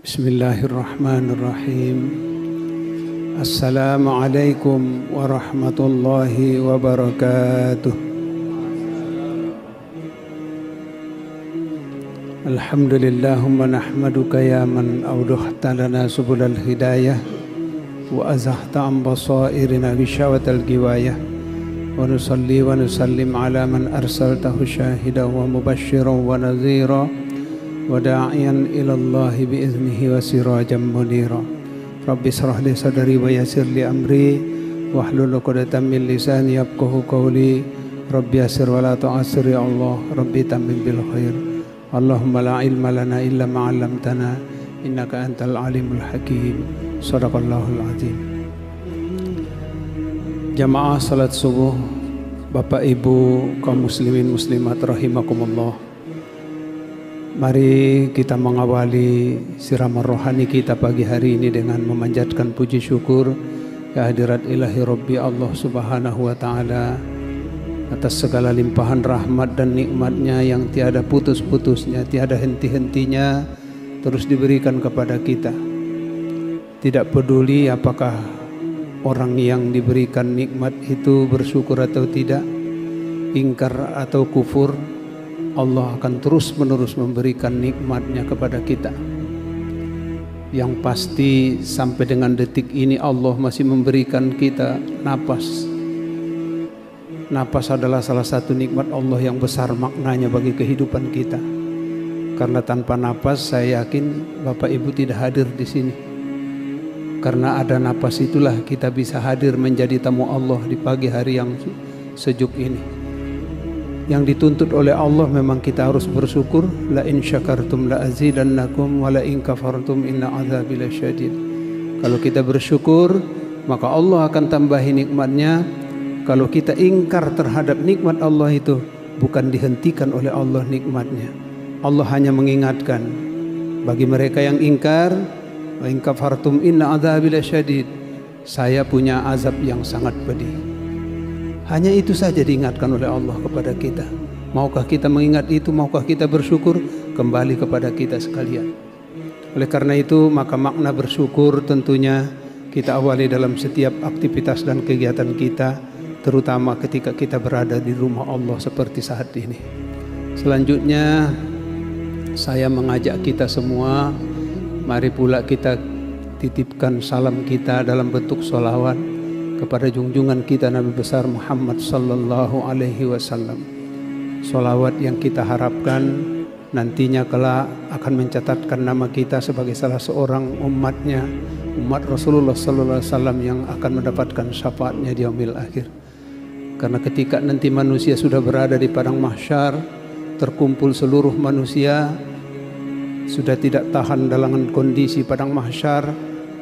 Bismillahirrahmanirrahim. Assalamualaikum warahmatullahi wabarakatuh. Alhamdulillahumma nahmaduka ya man awduhta lana subulal hidayah wa azahta an basairina bishawatal giwayah wa nusalli wa nusallim ala man arsaltahu syahidan wa mubashiran wa nadhira wa da'iyan ilallahi biiznihi wa sirajan munira. Rabbi shrah li sadri wa yassir li amri wahlul 'uqdatam min lisani yafqahu qawli. Rabbi yassir wa la tu'assir ya Allah. Rabbi tammim bil khair. Allahumma la ilma lana illa ma 'allamtana innaka antal alimul hakim. Shadaqallahul azim. Jamaah salat subuh, Bapak Ibu kaum muslimin muslimat rahimakumullah. Mari kita mengawali siraman rohani kita pagi hari ini dengan memanjatkan puji syukur kehadirat ilahi Rabbi Allah subhanahu wa ta'ala atas segala limpahan rahmat dan nikmatnya yang tiada putus-putusnya, tiada henti-hentinya terus diberikan kepada kita. Tidak peduli apakah orang yang diberikan nikmat itu bersyukur atau tidak, ingkar atau kufur, Allah akan terus-menerus memberikan nikmatnya kepada kita. Yang pasti sampai dengan detik ini Allah masih memberikan kita napas. Napas adalah salah satu nikmat Allah yang besar maknanya bagi kehidupan kita. Karena tanpa napas saya yakin Bapak Ibu tidak hadir di sini. Karena ada napas itulah kita bisa hadir menjadi tamu Allah di pagi hari yang sejuk ini. Yang dituntut oleh Allah memang kita harus bersyukur. La in syakartum la azidannakum wa la in kafartum inna azabi lasyadid. Kalau kita bersyukur maka Allah akan tambahi nikmatnya. Kalau kita ingkar terhadap nikmat Allah itu bukan dihentikan oleh Allah nikmatnya. Allah hanya mengingatkan bagi mereka yang ingkar, wa in kafartum inna azabi lasyadid. Saya punya azab yang sangat pedih. Hanya itu saja diingatkan oleh Allah kepada kita. Maukah kita mengingat itu? Maukah kita bersyukur? Kembali kepada kita sekalian. Oleh karena itu maka makna bersyukur tentunya kita awali dalam setiap aktivitas dan kegiatan kita, terutama ketika kita berada di rumah Allah seperti saat ini. Selanjutnya saya mengajak kita semua, mari pula kita titipkan salam kita dalam bentuk sholawat kepada junjungan kita Nabi besar Muhammad sallallahu alaihi wasallam. Sholawat yang kita harapkan nantinya kelak akan mencatatkan nama kita sebagai salah seorang umatnya, umat Rasulullah sallallahu alaihi wasallam yang akan mendapatkan syafaatnya di yaumil akhir. Karena ketika nanti manusia sudah berada di padang mahsyar, terkumpul seluruh manusia, sudah tidak tahan dalam kondisi padang mahsyar,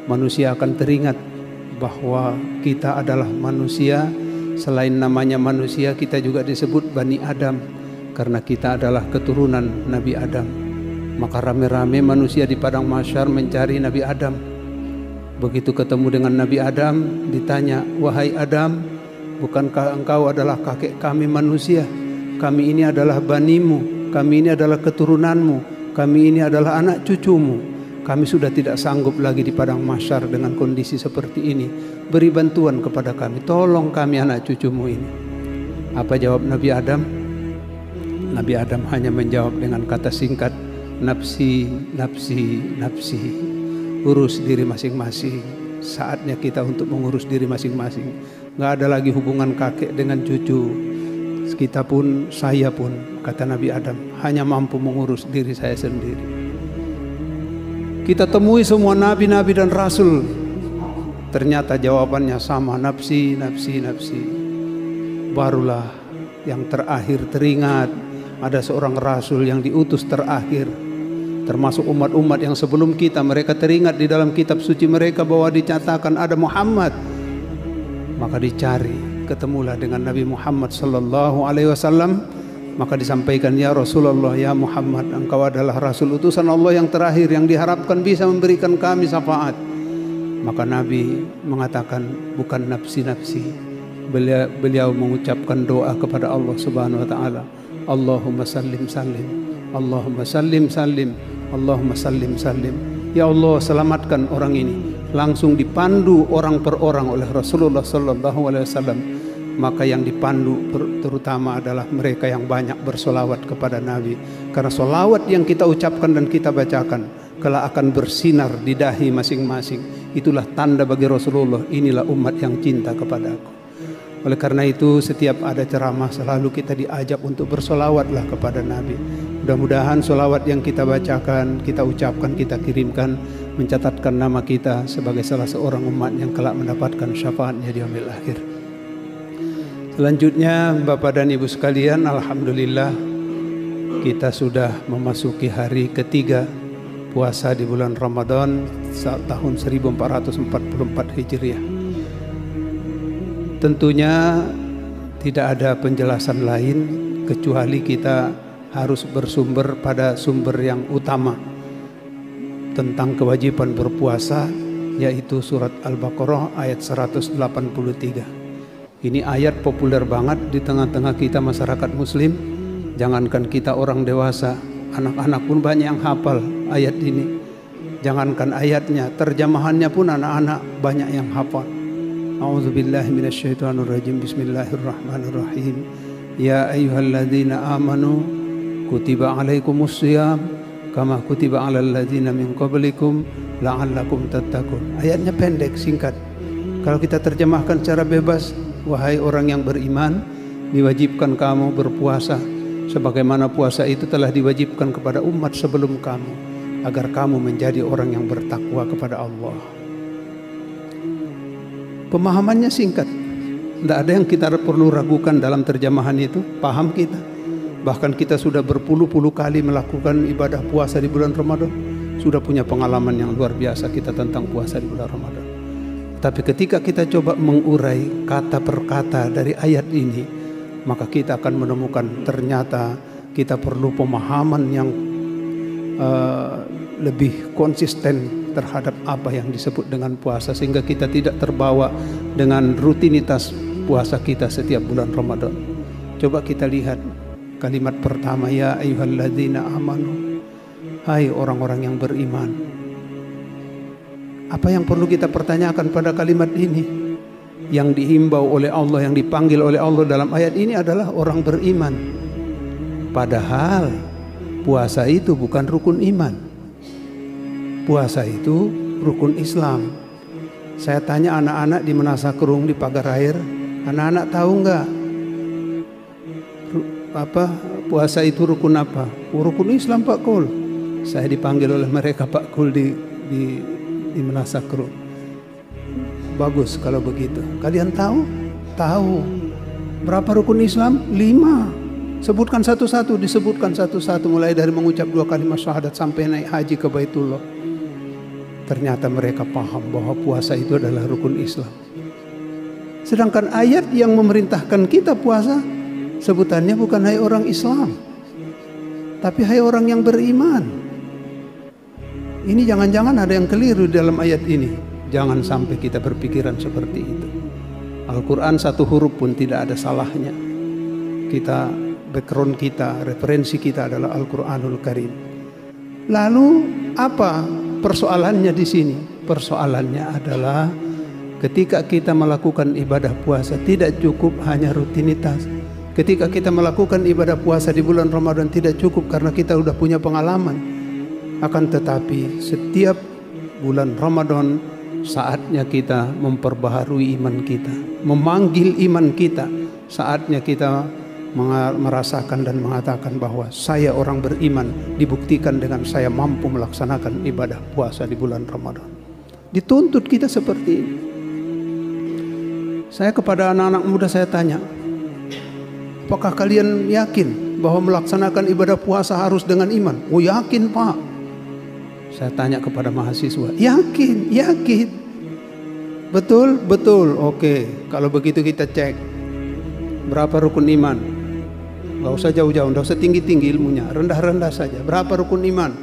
manusia akan teringat bahwa kita adalah manusia. Selain namanya manusia, kita juga disebut Bani Adam karena kita adalah keturunan Nabi Adam. Maka rame-rame manusia di padang mahsyar mencari Nabi Adam. Begitu ketemu dengan Nabi Adam, ditanya, "Wahai Adam, bukankah engkau adalah kakek kami manusia? Kami ini adalah banimu, kami ini adalah keturunanmu, kami ini adalah anak cucumu. Kami sudah tidak sanggup lagi di padang mahsyar dengan kondisi seperti ini. Beri bantuan kepada kami, tolong kami anak cucumu ini." Apa jawab Nabi Adam? Nabi Adam hanya menjawab dengan kata singkat, "Nafsi, nafsi, nafsi." Urus diri masing-masing. Saatnya kita untuk mengurus diri masing-masing. Gak ada lagi hubungan kakek dengan cucu. Kita pun, saya pun, kata Nabi Adam, hanya mampu mengurus diri saya sendiri. Kita temui semua nabi-nabi dan rasul, ternyata jawabannya sama, nafsi, nafsi, nafsi. Barulah yang terakhir teringat ada seorang rasul yang diutus terakhir, termasuk umat-umat yang sebelum kita. Mereka teringat di dalam kitab suci mereka bahwa dicatatkan ada Muhammad. Maka dicari, ketemulah dengan Nabi Muhammad sallallahu alaihi wasallam. Maka disampaikan, "Ya Rasulullah, ya Muhammad, engkau adalah Rasul utusan Allah yang terakhir yang diharapkan bisa memberikan kami syafaat." Maka Nabi mengatakan, "Bukan nafsi-nafsi." Beliau mengucapkan doa kepada Allah Subhanahu wa taala, "Allahumma sallim sallim, Allahumma sallim sallim, Allahumma sallim sallim." ya Allah selamatkan orang ini. Langsung dipandu orang per orang oleh Rasulullah SAW. Maka yang dipandu terutama adalah mereka yang banyak bersolawat kepada Nabi. Karena solawat yang kita ucapkan dan kita bacakan kelak akan bersinar di dahi masing-masing. Itulah tanda bagi Rasulullah, inilah umat yang cinta kepada aku. Oleh karena itu setiap ada ceramah selalu kita diajak untuk bersolawatlah kepada Nabi. Mudah-mudahan solawat yang kita bacakan, kita ucapkan, kita kirimkan mencatatkan nama kita sebagai salah seorang umat yang kelak mendapatkan syafaatnya di yaumil akhir. Selanjutnya Bapak dan Ibu sekalian, alhamdulillah kita sudah memasuki hari ketiga puasa di bulan Ramadan tahun 1444 Hijriah. Tentunya tidak ada penjelasan lain kecuali kita harus bersumber pada sumber yang utama tentang kewajiban berpuasa, yaitu surat Al-Baqarah ayat 183. Ini ayat populer banget di tengah-tengah kita masyarakat muslim. Jangankan kita orang dewasa, anak-anak pun banyak yang hafal ayat ini. Jangankan ayatnya, terjemahannya pun anak-anak banyak yang hafal. A'udzubillahi minasyaitonirrajim. Bismillahirrahmanirrahim. Ya ayyuhalladzina amanu kutiba alaikumusshiyam kama kutiba alal ladzina min qablikum la'allakum tattaqun. Ayatnya pendek, singkat. Kalau kita terjemahkan secara bebas, wahai orang yang beriman, diwajibkan kamu berpuasa sebagaimana puasa itu telah diwajibkan kepada umat sebelum kamu, agar kamu menjadi orang yang bertakwa kepada Allah. Pemahamannya singkat, tidak ada yang kita perlu ragukan dalam terjemahan itu, paham kita. Bahkan kita sudah berpuluh-puluh kali melakukan ibadah puasa di bulan Ramadan, sudah punya pengalaman yang luar biasa kita tentang puasa di bulan Ramadan. Tapi ketika kita coba mengurai kata per kata dari ayat ini, maka kita akan menemukan ternyata kita perlu pemahaman yang lebih konsisten terhadap apa yang disebut dengan puasa, sehingga kita tidak terbawa dengan rutinitas puasa kita setiap bulan Ramadan. Coba kita lihat kalimat pertama, ya ayyuhalladzina amanu, hai orang-orang yang beriman. Apa yang perlu kita pertanyakan pada kalimat ini? Yang dihimbau oleh Allah, yang dipanggil oleh Allah dalam ayat ini adalah orang beriman. Padahal puasa itu bukan rukun iman. Puasa itu rukun Islam. Saya tanya anak-anak di Menasakerung di Pagar Air, anak-anak tahu nggak apa puasa itu rukun apa? Rukun Islam Pak Kul. Saya dipanggil oleh mereka Pak Kul di Menasakerung. Bagus kalau begitu. Kalian tahu? Tahu. Berapa rukun Islam? 5. Sebutkan satu-satu, disebutkan satu-satu, mulai dari mengucap 2 kalimat syahadat sampai naik haji ke Baitullah. Ternyata mereka paham bahwa puasa itu adalah rukun Islam. Sedangkan ayat yang memerintahkan kita puasa, sebutannya bukan hai orang Islam, tapi hai orang yang beriman. Ini jangan-jangan ada yang keliru dalam ayat ini. Jangan sampai kita berpikiran seperti itu. Al-Quran satu huruf pun tidak ada salahnya. Kita, background kita, referensi kita adalah Al-Quranul Karim. Lalu apa persoalannya di sini? Persoalannya adalah ketika kita melakukan ibadah puasa tidak cukup hanya rutinitas. Ketika kita melakukan ibadah puasa di bulan Ramadan tidak cukup karena kita sudah punya pengalaman. Akan tetapi setiap bulan Ramadan saatnya kita memperbaharui iman kita, memanggil iman kita. Saatnya kita merasakan dan mengatakan bahwa saya orang beriman, dibuktikan dengan saya mampu melaksanakan ibadah puasa di bulan Ramadan. Dituntut kita seperti ini. Saya kepada anak-anak muda saya tanya, apakah kalian yakin bahwa melaksanakan ibadah puasa harus dengan iman? Oh yakin Pak. Saya tanya kepada mahasiswa, yakin, yakin. Betul, betul. Oke, kalau begitu kita cek berapa rukun iman. Gak usah jauh-jauh, gak usah tinggi-tinggi ilmunya, rendah-rendah saja. Berapa rukun iman?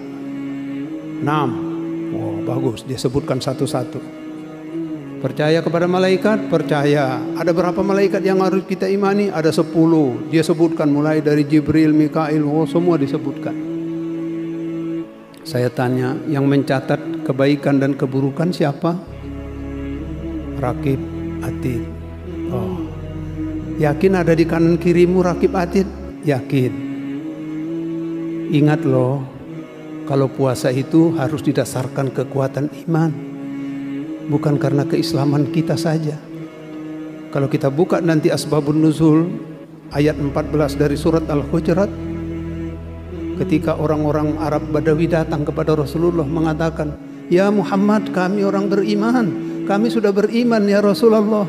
6. Oh, bagus, dia sebutkan satu-satu. Percaya kepada malaikat? Percaya. Ada berapa malaikat yang harus kita imani? Ada 10. Dia sebutkan mulai dari Jibril, Mikail, semua disebutkan. Saya tanya, yang mencatat kebaikan dan keburukan siapa? Raqib Atid. Oh, yakin ada di kanan kirimu Raqib Atid? Yakin. Ingat loh, kalau puasa itu harus didasarkan kekuatan iman, bukan karena keislaman kita saja. Kalau kita buka nanti Asbabun Nuzul ayat 14 dari surat Al-Hujurat, ketika orang-orang Arab Badawi datang kepada Rasulullah mengatakan, "Ya Muhammad, kami orang beriman, kami sudah beriman ya Rasulullah."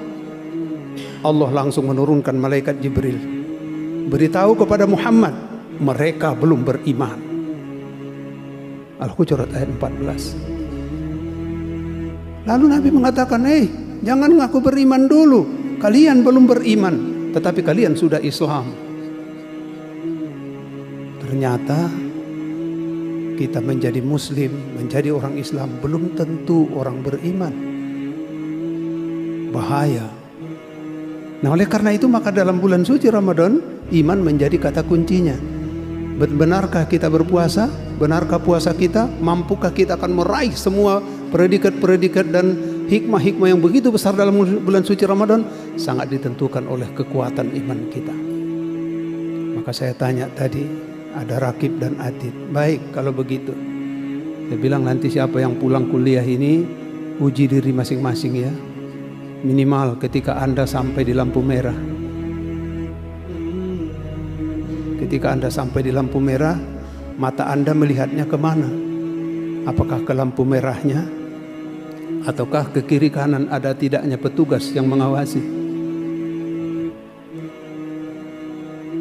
Allah langsung menurunkan malaikat Jibril, beritahu kepada Muhammad, mereka belum beriman. Al-Hujurat ayat 14. Lalu Nabi mengatakan, jangan ngaku beriman dulu, kalian belum beriman, tetapi kalian sudah Islam. Ternyata kita menjadi muslim, menjadi orang Islam, belum tentu orang beriman. Bahaya. Nah, oleh karena itu maka dalam bulan suci Ramadan, iman menjadi kata kuncinya. Benarkah kita berpuasa? Benarkah puasa kita? Mampukah kita akan meraih semua predikat-predikat dan hikmah-hikmah yang begitu besar dalam bulan suci Ramadan? Sangat ditentukan oleh kekuatan iman kita. Maka saya tanya tadi, ada Raqib dan Atid. Baik, kalau begitu, saya bilang nanti siapa yang pulang kuliah ini, uji diri masing-masing ya. Minimal ketika Anda sampai di lampu merah. Ketika Anda sampai di lampu merah, mata Anda melihatnya kemana? Apakah ke lampu merahnya? Ataukah ke kiri kanan ada tidaknya petugas yang mengawasi?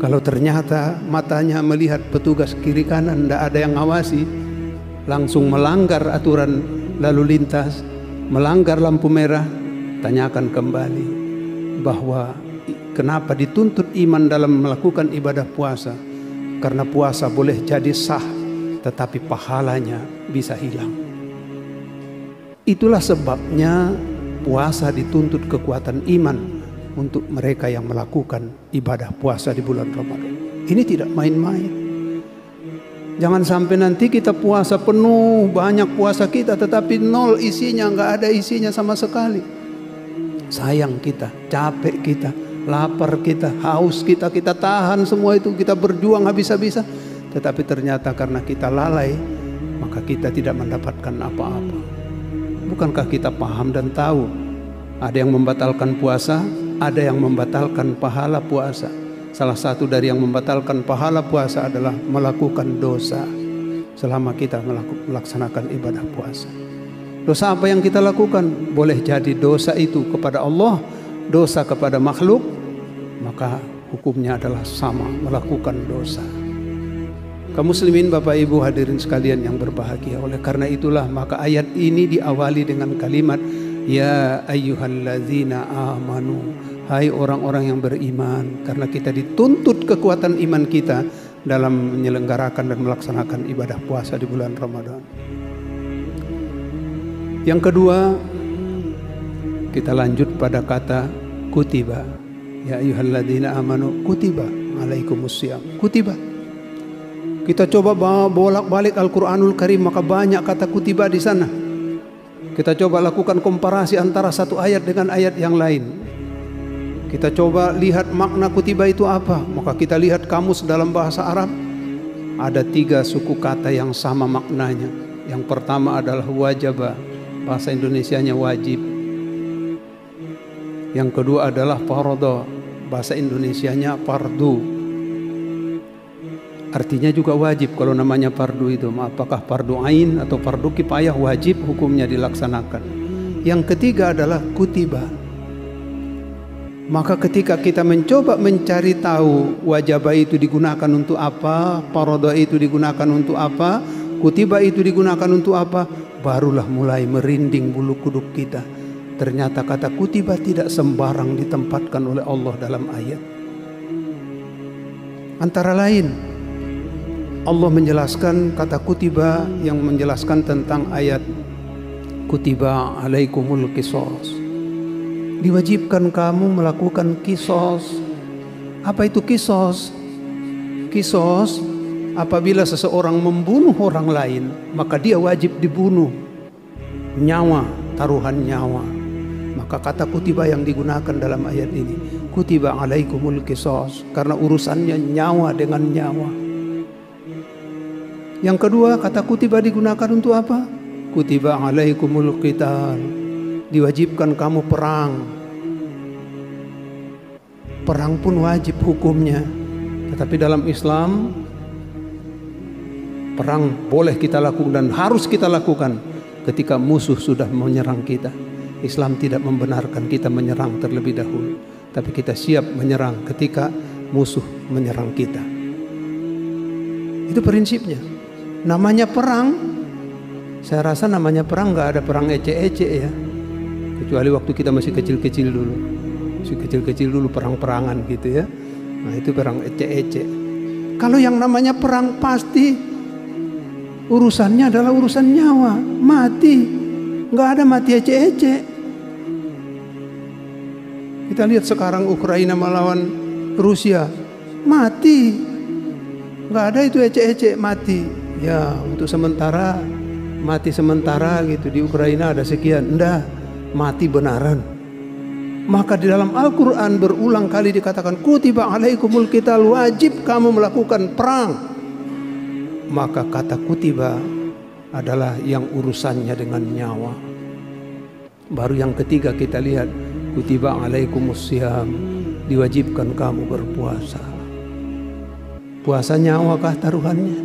Kalau ternyata matanya melihat petugas kiri kanan, tidak ada yang ngawasi, langsung melanggar aturan lalu lintas, melanggar lampu merah, tanyakan kembali bahwa kenapa dituntut iman dalam melakukan ibadah puasa. Karena puasa boleh jadi sah, tetapi pahalanya bisa hilang. Itulah sebabnya puasa dituntut kekuatan iman untuk mereka yang melakukan ibadah puasa di bulan Ramadan. Ini tidak main-main. Jangan sampai nanti kita puasa penuh, banyak puasa kita, tetapi nol isinya, nggak ada isinya sama sekali. Sayang kita, capek kita, lapar kita, haus kita, kita tahan semua itu, kita berjuang habis-habisan, tetapi ternyata karena kita lalai, maka kita tidak mendapatkan apa-apa. Bukankah kita paham dan tahu ada yang membatalkan puasa, ada yang membatalkan pahala puasa. Salah satu dari yang membatalkan pahala puasa adalah melakukan dosa selama kita melaksanakan ibadah puasa. Dosa apa yang kita lakukan? Boleh jadi dosa itu kepada Allah, dosa kepada makhluk, maka hukumnya adalah sama, melakukan dosa. Kaum muslimin, Bapak Ibu hadirin sekalian yang berbahagia, oleh karena itulah maka ayat ini diawali dengan kalimat ya ayyuhalladzina amanu, hai orang-orang yang beriman, karena kita dituntut kekuatan iman kita dalam menyelenggarakan dan melaksanakan ibadah puasa di bulan Ramadan. Yang kedua, kita lanjut pada kata kutiba. Ya ayyuhalladzina amanu kutiba alaikumusiyam. Kutiba. Kita coba bolak-balik Al-Qur'anul Karim, maka banyak kata kutiba di sana. Kita coba lakukan komparasi antara satu ayat dengan ayat yang lain. Kita coba lihat makna kutiba itu apa. Maka kita lihat kamus dalam bahasa Arab, ada 3 suku kata yang sama maknanya. Yang pertama adalah wajaba, bahasa Indonesianya wajib. Yang kedua adalah fardu, bahasa Indonesianya fardu. Artinya juga wajib kalau namanya fardu itu. Apakah fardu ain atau fardu kifayah, wajib hukumnya dilaksanakan. Yang ketiga adalah kutiba. Maka ketika kita mencoba mencari tahu wajibah itu digunakan untuk apa, fardu itu digunakan untuk apa, kutiba itu digunakan untuk apa, barulah mulai merinding bulu kuduk kita. Ternyata kata kutiba tidak sembarang ditempatkan oleh Allah dalam ayat. Antara lain, Allah menjelaskan kata kutiba yang menjelaskan tentang ayat kutiba alaikumul qisas. Diwajibkan kamu melakukan qisas. Apa itu qisas? Qisas apabila seseorang membunuh orang lain, maka dia wajib dibunuh. Nyawa, taruhan nyawa. Maka kata kutiba yang digunakan dalam ayat ini, kutiba alaikumul qisas, karena urusannya nyawa dengan nyawa. Yang kedua, kata kutiba digunakan untuk apa? Kutiba alaikumul qital, diwajibkan kamu perang. Perang pun wajib hukumnya. Tetapi dalam Islam, perang boleh kita lakukan dan harus kita lakukan ketika musuh sudah menyerang kita. Islam tidak membenarkan kita menyerang terlebih dahulu, tapi kita siap menyerang ketika musuh menyerang kita. Itu prinsipnya. Namanya perang, saya rasa namanya perang nggak ada perang ece-ece ya, kecuali waktu kita masih kecil-kecil dulu. Masih kecil-kecil dulu perang-perangan gitu ya. Nah itu perang ece-ece. Kalau yang namanya perang pasti urusannya adalah urusan nyawa, mati. Nggak ada mati ece-ece. Kita lihat sekarang Ukraina melawan Rusia, mati. Nggak ada itu ece-ece mati. Ya untuk sementara, mati sementara gitu. Di Ukraina ada sekian, enggak, mati benaran. Maka di dalam Al-Quran berulang kali dikatakan kutiba alaikumul qital, wajib kamu melakukan perang. Maka kata kutiba adalah yang urusannya dengan nyawa. Baru yang ketiga kita lihat kutiba alaikumusiyam, diwajibkan kamu berpuasa. Puasa nyawakah taruhannya?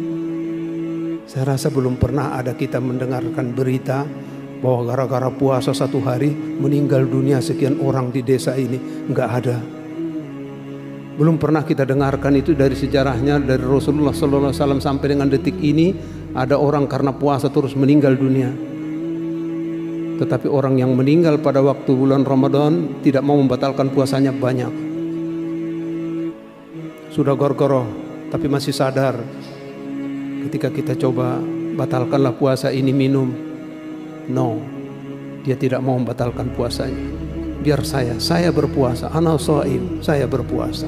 Saya rasa belum pernah ada kita mendengarkan berita bahwa gara-gara puasa satu hari meninggal dunia sekian orang di desa ini. Enggak ada. Belum pernah kita dengarkan itu dari sejarahnya, dari Rasulullah SAW sampai dengan detik ini ada orang karena puasa terus meninggal dunia. Tetapi orang yang meninggal pada waktu bulan Ramadan tidak mau membatalkan puasanya banyak. Sudah gorgoroh tapi masih sadar. Ketika kita coba batalkanlah puasa ini, minum, no, dia tidak mau membatalkan puasanya. Biar saya berpuasa, ana shaim, saya berpuasa.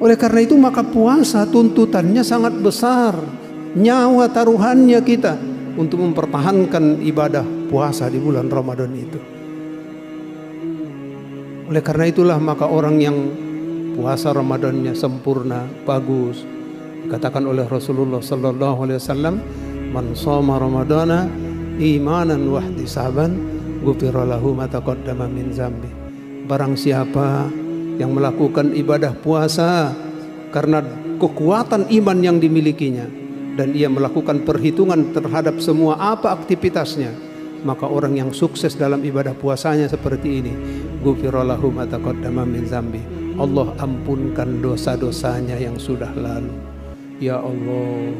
Oleh karena itu maka puasa tuntutannya sangat besar. Nyawa taruhannya kita untuk mempertahankan ibadah puasa di bulan Ramadan itu. Oleh karena itulah maka orang yang puasa Ramadannya sempurna, bagus, dikatakan oleh Rasulullah SAW, man shoma ramadana imanan wahtisaban ghufira lahu ma taqaddama min dzambi. Barang siapa yang melakukan ibadah puasa karena kekuatan iman yang dimilikinya dan ia melakukan perhitungan terhadap semua apa aktivitasnya, maka orang yang sukses dalam ibadah puasanya seperti ini, ghufira lahu ma taqaddama min dzambi, Allah ampunkan dosa-dosanya yang sudah lalu. Ya Allah,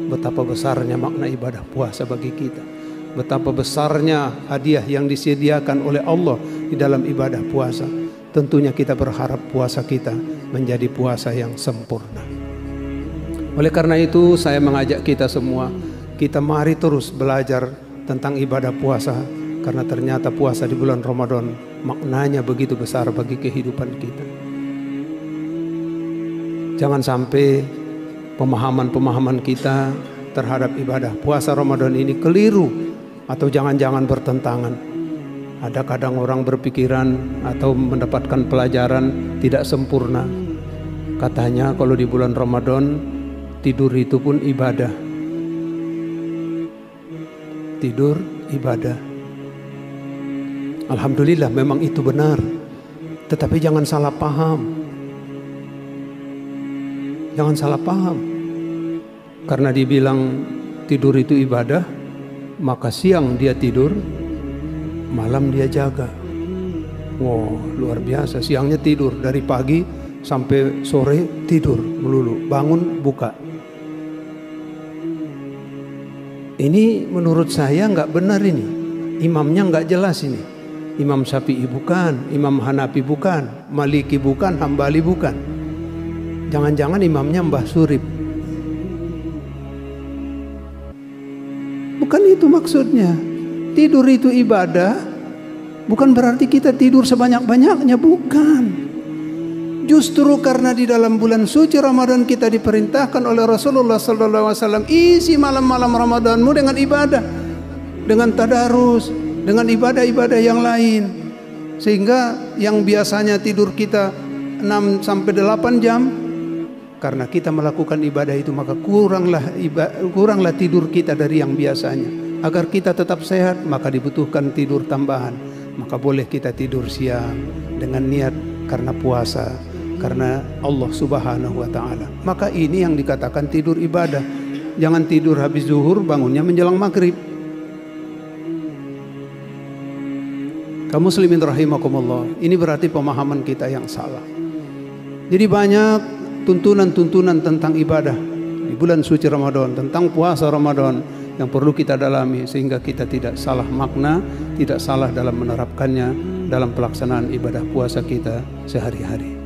betapa besarnya makna ibadah puasa bagi kita. Betapa besarnya hadiah yang disediakan oleh Allah di dalam ibadah puasa. Tentunya kita berharap puasa kita menjadi puasa yang sempurna. Oleh karena itu saya mengajak kita semua, kita mari terus belajar tentang ibadah puasa. Karena ternyata puasa di bulan Ramadan maknanya begitu besar bagi kehidupan kita. Jangan sampai pemahaman-pemahaman kita terhadap ibadah puasa Ramadan ini keliru atau jangan-jangan bertentangan. Ada kadang orang berpikiran atau mendapatkan pelajaran tidak sempurna. Katanya kalau di bulan Ramadan tidur itu pun ibadah. Tidur ibadah. Alhamdulillah memang itu benar. Tetapi jangan salah paham. Jangan salah paham. Karena dibilang tidur itu ibadah, maka siang dia tidur, malam dia jaga. Wow, luar biasa. Siangnya tidur, dari pagi sampai sore tidur melulu, bangun buka. Ini menurut saya nggak benar ini. Imamnya nggak jelas ini. Imam Syafi'i bukan, Imam Hanafi bukan, Maliki bukan, Hambali bukan. Jangan-jangan imamnya Mbah Surip. Bukan itu maksudnya. Tidur itu ibadah, bukan berarti kita tidur sebanyak-banyaknya, bukan. Justru karena di dalam bulan suci Ramadan kita diperintahkan oleh Rasulullah SAW, isi malam-malam Ramadanmu dengan ibadah, dengan tadarus, dengan ibadah-ibadah yang lain. Sehingga yang biasanya tidur kita 6 sampai 8 jam, karena kita melakukan ibadah itu, maka kuranglah tidur kita dari yang biasanya. Agar kita tetap sehat, maka dibutuhkan tidur tambahan. Maka boleh kita tidur siang dengan niat karena puasa, karena Allah Subhanahu wa ta'ala. Maka ini yang dikatakan tidur ibadah. Jangan tidur habis zuhur, bangunnya menjelang maghrib. Kaum muslimin rahimakumullah, ini berarti pemahaman kita yang salah. Jadi banyak tuntunan-tuntunan tentang ibadah di bulan suci Ramadan, tentang puasa Ramadan yang perlu kita dalami, sehingga kita tidak salah makna, tidak salah dalam menerapkannya dalam pelaksanaan ibadah puasa kita sehari-hari.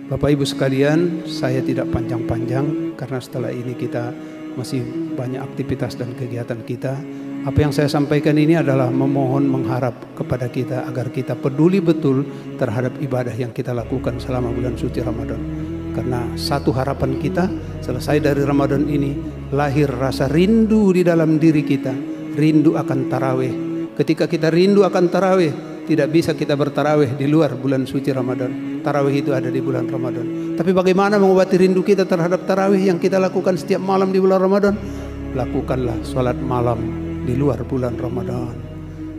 Bapak Ibu sekalian, saya tidak panjang-panjang karena setelah ini kita masih banyak aktivitas dan kegiatan kita. Apa yang saya sampaikan ini adalah memohon, mengharap kepada kita agar kita peduli betul terhadap ibadah yang kita lakukan selama bulan suci Ramadan. Karena satu harapan kita, selesai dari Ramadan ini, lahir rasa rindu di dalam diri kita, rindu akan tarawih. Ketika kita rindu akan tarawih, tidak bisa kita bertarawih di luar bulan suci Ramadan. Tarawih itu ada di bulan Ramadan. Tapi bagaimana mengobati rindu kita terhadap tarawih yang kita lakukan setiap malam di bulan Ramadan? Lakukanlah sholat malam di luar bulan Ramadan.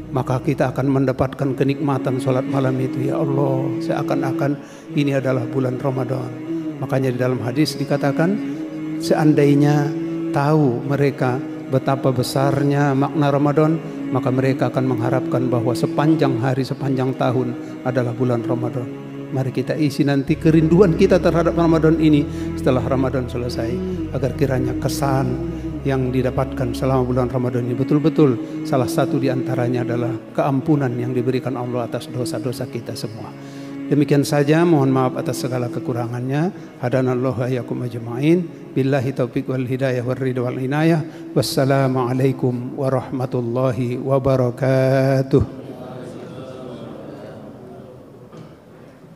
Maka kita akan mendapatkan kenikmatan sholat malam itu. Ya Allah, seakan-akan ini adalah bulan Ramadan. Makanya di dalam hadis dikatakan, seandainya tahu mereka betapa besarnya makna Ramadan, maka mereka akan mengharapkan bahwa sepanjang hari, sepanjang tahun adalah bulan Ramadan. Mari kita isi nanti kerinduan kita terhadap Ramadan ini setelah Ramadan selesai, agar kiranya kesan yang didapatkan selama bulan Ramadan ini betul-betul salah satu di antaranya adalah keampunan yang diberikan Allah atas dosa-dosa kita semua. Demikian saja, mohon maaf atas segala kekurangannya. Hadanallahu wa iyyakum ajma'in. Billahi taufiq wal hidayah wal ridha wal inayah. Wassalamualaikum warahmatullahi wabarakatuh.